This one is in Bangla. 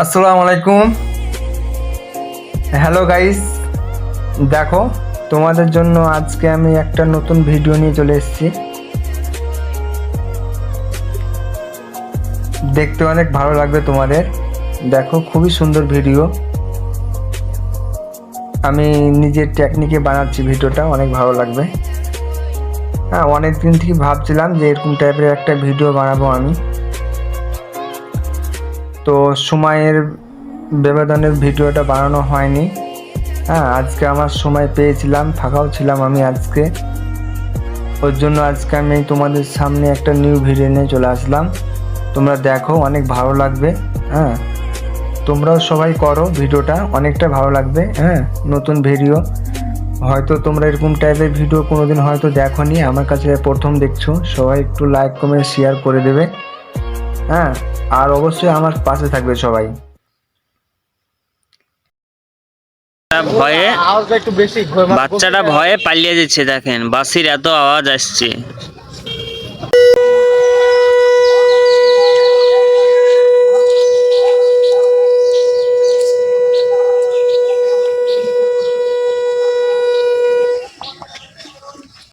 আসসালামু আলাইকুম। হ্যালো গাইস, দেখো তোমাদের জন্য আজকে আমি একটা নতুন ভিডিও নিয়ে চলে এসেছি। দেখতে অনেক ভালো লাগবে তোমাদের। দেখো, খুবই সুন্দর ভিডিও। আমি নিজের টেকনিকে বানাচ্ছি ভিডিওটা, অনেক ভালো লাগবে। হ্যাঁ, অনেক দিন থেকে ভাবছিলাম যে এরকম টাইপের একটা ভিডিও বানাবো আমি। তো সময়ের ব্যবধানের ভিডিওটা বানানো হয়নি। হ্যাঁ, আজকে আমার সময় পেয়েছিলাম, ফাঁকাও ছিলাম আমি আজকে। ওর জন্য আজকে আমি তোমাদের সামনে একটা নিউ ভিডিও নিয়ে চলে আসলাম। তোমরা দেখো, অনেক ভালো লাগবে। হ্যাঁ, তোমরাও সবাই করো, ভিডিওটা অনেকটা ভালো লাগবে। হ্যাঁ, নতুন ভিডিও, হয়তো তোমরা এরকম টাইপের ভিডিও কোনোদিন হয়তো দেখোনি, আমার কাছে প্রথম দেখছো। সবাই একটু লাইক কমেন্ট শেয়ার করে দেবে। হ্যাঁ, আর অবশ্যই আমার পাশে থাকবে সবাই। ভয়ে বাচ্চাটা ভয়ে পালিয়ে যাচ্ছে। দেখেন বাঁশির এত আওয়াজ আসছে।